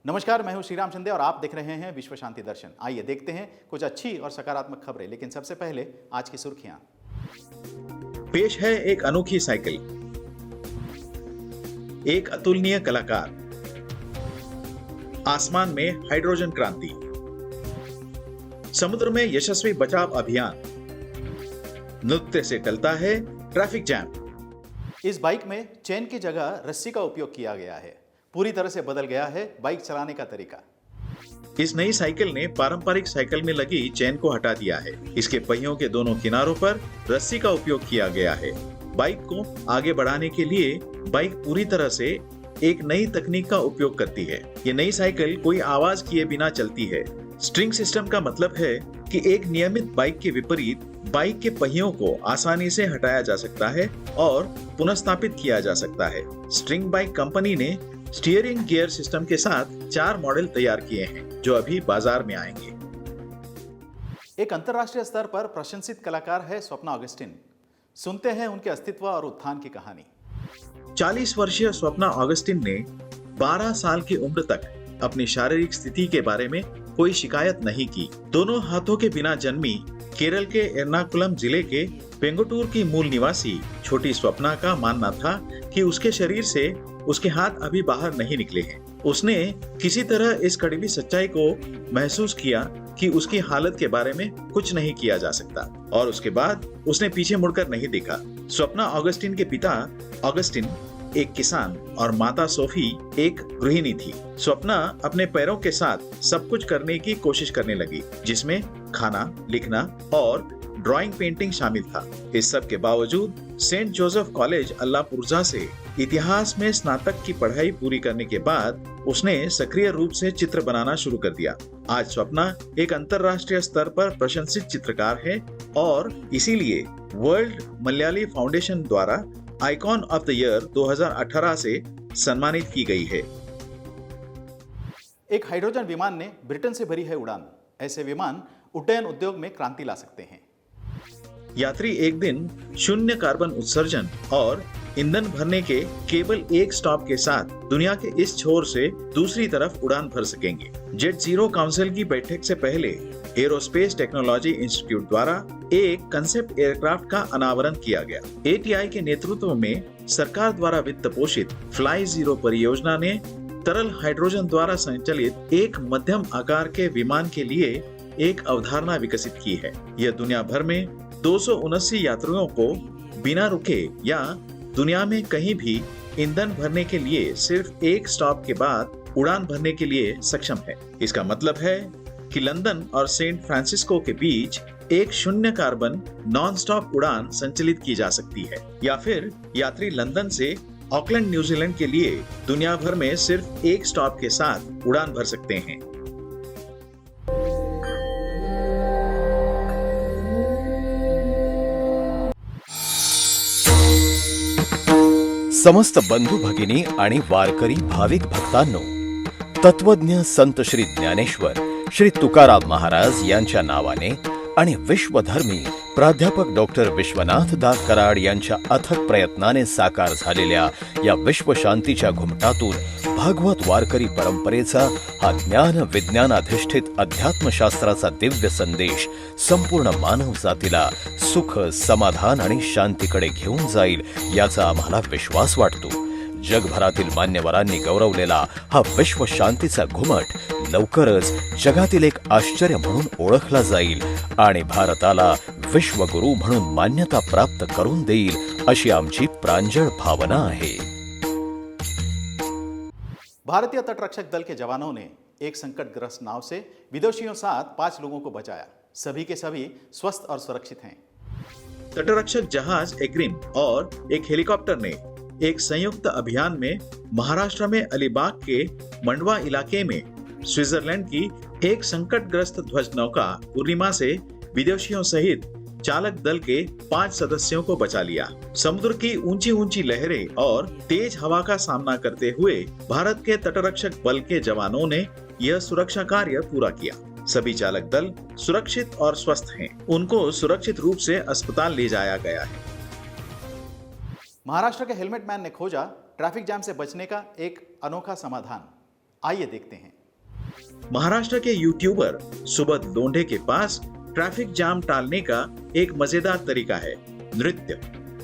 नमस्कार, मैं हूं श्रीराम शिंदे और आप देख रहे हैं विश्व शांति दर्शन। आइए देखते हैं कुछ अच्छी और सकारात्मक खबरें, लेकिन सबसे पहले आज की सुर्खियां। पेश है एक अनोखी साइकिल, एक अतुलनीय कलाकार, आसमान में हाइड्रोजन क्रांति, समुद्र में यशस्वी बचाव अभियान, नृत्य से टलता है ट्रैफिक जैम। इस बाइक में चेन की जगह रस्सी का उपयोग किया गया है। पूरी तरह से बदल गया है बाइक चलाने का तरीका। इस नई साइकिल ने पारंपरिक साइकिल में लगी चेन को हटा दिया है। इसके पहियों के दोनों किनारों पर रस्सी का उपयोग किया गया है। बाइक को आगे बढ़ाने के लिए बाइक पूरी तरह से एक नई तकनीक का उपयोग करती है। ये नई साइकिल कोई आवाज किए बिना चलती है। स्ट्रिंग सिस्टम का मतलब है कि एक नियमित बाइक के विपरीत बाइक के पहियों को आसानी से हटाया जा सकता है और पुनर्स्थापित किया जा सकता है। स्ट्रिंग बाइक कंपनी ने स्टीयरिंग गियर सिस्टम के साथ 4 मॉडल तैयार किए हैं जो अभी बाजार में आएंगे। एक अंतर्राष्ट्रीय स्तर पर प्रशंसित कलाकार है स्वप्ना ऑगस्टिन। सुनते हैं उनके अस्तित्व और उत्थान की कहानी। 40 वर्षीय स्वप्ना ऑगस्टिन ने 12 साल की उम्र तक अपनी शारीरिक स्थिति के बारे में कोई शिकायत नहीं की। दोनों हाथों के बिना जन्मी केरल के एर्नाकुलम जिले के पेंगुटूर की मूल निवासी छोटी स्वप्ना का मानना था कि उसके शरीर से उसके हाथ अभी बाहर नहीं निकले हैं। उसने किसी तरह इस कड़वी सच्चाई को महसूस किया कि उसकी हालत के बारे में कुछ नहीं किया जा सकता और उसके बाद उसने पीछे मुड़कर नहीं देखा। स्वप्ना ऑगस्टिन के पिता ऑगस्टिन एक किसान और माता सोफी एक गृहिणी थी। स्वप्ना अपने पैरों के साथ सब कुछ करने की कोशिश करने लगी, जिसमें खाना, लिखना और ड्राइंग पेंटिंग शामिल था। इस सब के बावजूद सेंट जोसेफ कॉलेज अल्लापुर्जा से इतिहास में स्नातक की पढ़ाई पूरी करने के बाद उसने सक्रिय रूप से चित्र बनाना शुरू कर दिया। आज स्वप्ना एक अंतर्राष्ट्रीय स्तर पर प्रशंसित चित्रकार है और इसीलिए वर्ल्ड मलयाली फाउंडेशन द्वारा आइकॉन ऑफ द ईयर 2018 से सम्मानित की गई है। एक हाइड्रोजन विमान ने ब्रिटेन से भरी है उड़ान। ऐसे विमान उड्डयन उद्योग में क्रांति ला सकते हैं। यात्री एक दिन शून्य कार्बन उत्सर्जन और ईंधन भरने के केवल एक स्टॉप के साथ दुनिया के इस छोर से दूसरी तरफ उड़ान भर सकेंगे। जेट जीरो काउंसिल की बैठक से पहले एरोस्पेस टेक्नोलॉजी इंस्टीट्यूट द्वारा एक कंसेप्ट एयरक्राफ्ट का अनावरण किया गया। ATI के नेतृत्व में सरकार द्वारा वित्त पोषित फ्लाई जीरो परियोजना ने तरल हाइड्रोजन द्वारा संचालित एक मध्यम आकार के विमान के लिए एक अवधारणा विकसित की है। यह दुनिया भर में 279 यात्रियों को बिना रुके या दुनिया में कहीं भी ईंधन भरने के लिए सिर्फ एक स्टॉप के बाद उड़ान भरने के लिए सक्षम है। इसका मतलब है कि लंदन और सेंट फ्रांसिस्को के बीच एक शून्य कार्बन नॉन स्टॉप उड़ान संचालित की जा सकती है, या फिर यात्री लंदन से ऑकलैंड न्यूजीलैंड के लिए दुनिया भर में सिर्फ एक स्टॉप के साथ उड़ान भर सकते हैं। समस्त बंधू भगिनी आणि वारकरी भाविक भक्तांनो, तत्वज्ञ संत श्री ज्ञानेश्वर श्री तुकाराम महाराज यांच्या नावाने आणि विश्वधर्मी प्राध्यापक डॉक्टर विश्वनाथ दास कराड यांच्या अथक प्रयत्नाने साकार झालेल्या या विश्वशांतीच्या घुमटातून भागवत वारकरी परंपरेचा हा ज्ञान विज्ञानाधिष्ठित अध्यात्मशास्त्राचा दिव्य संदेश संपूर्ण मानव जातीला सुख, समाधान आणि शांतीकडे घेऊन जाईल याचा आम्हाला विश्वास वाटतो। जगभरातील मान्यवरांनी गौरवलेला हा विश्व शांतीचा घुमट लवकरच जगातील एक आश्चर्य म्हणून ओळखला जाईल आणि भारताला विश्वगुरु म्हणून मान्यता प्राप्त करून देईल अशी आमची प्रांजळ भावना आहे। भारतीय तटरक्षक दल के जवानों ने एक संकटग्रस्त नाव से विदेशियों साथ 5 लोगों को बचाया। सभी के सभी स्वस्थ और सुरक्षित हैं। तटरक्षक जहाज एग्रिम और एक हेलीकॉप्टर ने एक संयुक्त अभियान में महाराष्ट्र में अलीबाग के मंडवा इलाके में स्विट्जरलैंड की एक संकटग्रस्त ध्वज नौका पूर्णिमा से विदेशियों सहित चालक दल के 5 सदस्यों को बचा लिया। समुद्र की ऊंची ऊंची लहरें और तेज हवा का सामना करते हुए भारत के तटरक्षक बल के जवानों ने यह सुरक्षा कार्य पूरा किया। सभी चालक दल सुरक्षित और स्वस्थ हैं। उनको सुरक्षित रूप से अस्पताल ले जाया गया है। महाराष्ट्र के हेलमेट मैन ने खोजा ट्रैफिक जाम से बचने का एक अनोखा समाधान। आइए देखते हैं। महाराष्ट्र के यूट्यूबर सुबोध लोंढे के पास ट्रैफिक जाम टालने का एक मजेदार तरीका है, नृत्य।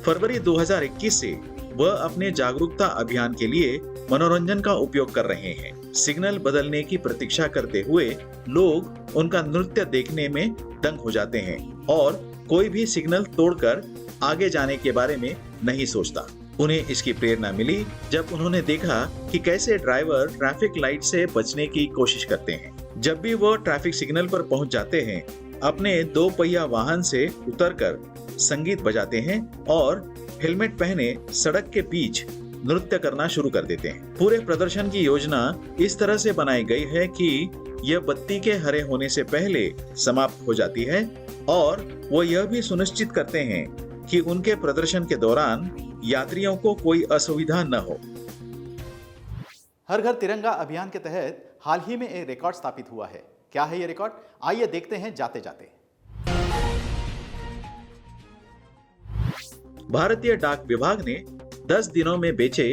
फरवरी 2021 से वह अपने जागरूकता अभियान के लिए मनोरंजन का उपयोग कर रहे हैं। सिग्नल बदलने की प्रतीक्षा करते हुए लोग उनका नृत्य देखने में दंग हो जाते हैं और कोई भी सिग्नल तोड़कर आगे जाने के बारे में नहीं सोचता। उन्हें इसकी प्रेरणा मिली जब उन्होंने देखा कि कैसे ड्राइवर ट्रैफिक लाइट से बचने की कोशिश करते हैं। जब भी वो ट्रैफिक सिग्नल पर पहुंच जाते हैं, अपने 2 पहिया वाहन से उतरकर संगीत बजाते हैं और हेलमेट पहने सड़क के बीच नृत्य करना शुरू कर देते हैं। पूरे प्रदर्शन की योजना इस तरह से बनाई गई है कि यह बत्ती के हरे होने से पहले समाप्त हो जाती है और वो यह भी सुनिश्चित करते हैं कि उनके प्रदर्शन के दौरान यात्रियों को कोई असुविधा न हो। हर घर तिरंगा अभियान के तहत हाल ही में एक रिकॉर्ड स्थापित हुआ है। क्या है ये रिकॉर्ड? आइए देखते हैं जाते जाते। भारतीय डाक विभाग ने 10 दिनों में बेचे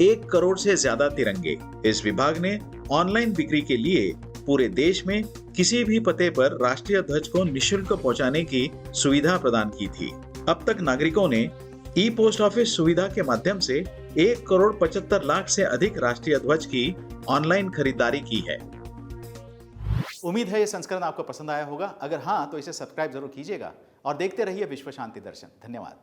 1 करोड़ से ज्यादा तिरंगे। इस विभाग ने ऑनलाइन बिक्री के लिए पूरे देश में किसी भी पते पर राष्ट्रीय ध्वज को निःशुल्क पहुंचाने की सुविधा प्रदान की थी। अब तक नागरिकों ने ई पोस्ट ऑफिस सुविधा के माध्यम से 1 करोड़ 75 लाख से अधिक राष्ट्रीय ध्वज की ऑनलाइन खरीदारी की है। उम्मीद है ये संस्करण आपको पसंद आया होगा। अगर हाँ, तो इसे सब्सक्राइब जरूर कीजिएगा और देखते रहिए विश्व शांति दर्शन। धन्यवाद।